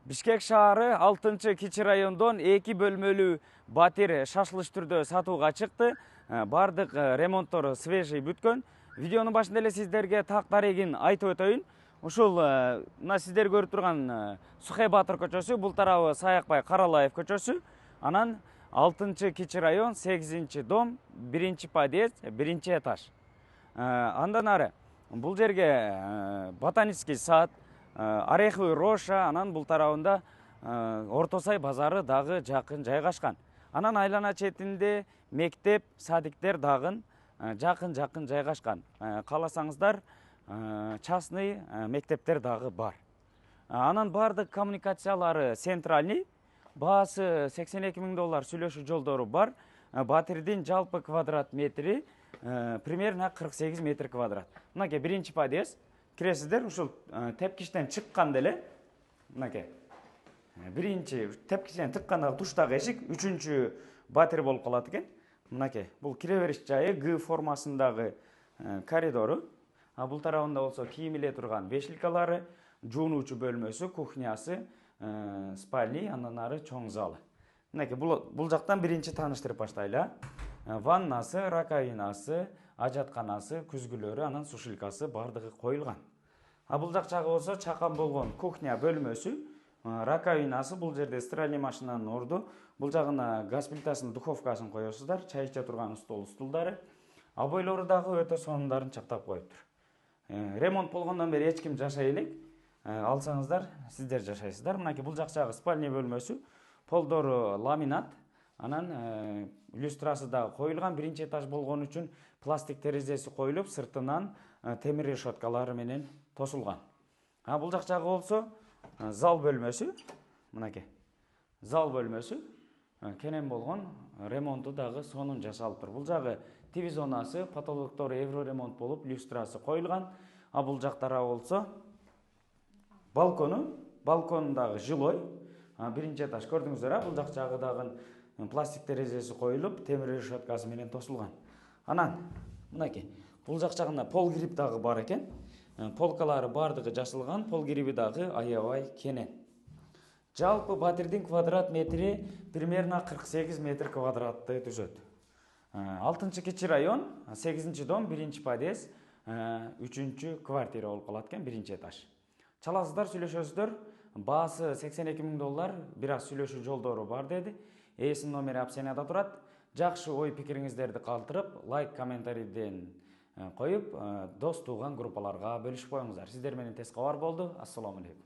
Бишкек шаары 6-Кичи райондон 2 бөлмөлүү батир шашылыш түрдө сатууга чыкты. Бардык ремонттор свежий бүткөн. Видеонун башында эле сиздерге так дарегин айтып өтөйүн. Ушул мына сиздер көрүп турган Сухай Батыр көчөсү, бул тарабы Саякбай Каралаев көчөсү. Анан 6-Кичи район 8-дом 1-подъезд 1-этаж. Андан ары бул жерге ботанический сад, ореховый роща, анан бул тарабында Орто Сай базары дагы жакын жайгашкан. Анан айлана четинде мектеп, садиктер дагы жакын жайгашкан. Кааласаңыздар, частный мектептер дагы бар. Анан бардык коммуникациялары центральный, баасы $82,000 сүйлөшүү жолдору бар. Батирдин жалпы квадрат метри примерно 48 метр квадрат. Мынакей 1-подъезд. Киресиздер, ушул тепкичтен чыкканда эле, мынакей. Биринчи тепкичтен чыккандагы туштагы эшик 3-чү батир болуп калат экен. Мынакей, бул кире бериш жайы Г формасындагы коридору. Бул тарабында болсо кийим иле турган вешилкалары, жуунуучу бөлмөсү, кухнясы, спальный, андан ары чоң залы. Мынакей, бул жактан биринчи тааныштырып баштайлы. Ваннасы, раковинасы, ажатканасы, күзгүлөрү, анан сушилкасы бардыгы коюлган. Бул жагы болсо чакан болгон кухня бөлмөсү, раковинасы, бул жерде стиральный машинанын орду, бул жагына газ плитасынын духовкасын коесуздар, чай иче турган столдары. Бойлору дагы өтө сонундарын чактап коюптур. Ремонт болгондон бери эч ким жашай элек. Алсаңыздар, сиздер жашайсыздар. Мынакей бул жагы спальный бөлмөсү, полдору ламинат. Анан люстрасы да коюлган, 1-этаж болгон үчүн пластик терезеси коюлуп, сыртынан темир решеткалары менен тосулган. Бул жагы болсо зал бөлмөсү, мынакей. Зал бөлмөсү кенен болгон, ремонту дагы сонун жасалыптыр. Бул жагы ТВ зонасы, потолоктору евро ремонт болуп, люстрасы коюлган. Бул жактара болсо балкону дагы жилой. 1-этаж көрдүңүздөр, бул жагы дагы пластик терезеси коюлуп, темир решеткасы менен тосулган. Анан мынакей, бул жагында пол кирип дагы бар экен. Полкалары бардыгы жасалган, пол кириби дагы аябай кенен. Жалпы батирдин квадрат метри примерно 48 метр квадратты түзөт. 6-Кичи район, 8-дом, 1-подъезд, 3-чү квартира болуп калат экен, 1-этаж. Чаласыздар, сүйлөшөсүздөр. Баасы $82,000, бир аз сүйлөшүү жолдору бар деди. Эсин номери опцияда турат. Жакшы ой пикириңиздерди калтырып, лайк, комментарийден коюп, дос туган группаларга бөлүшүп коюңуздар. Сиздер менен тез кабар болду. Ассаламу алейкум.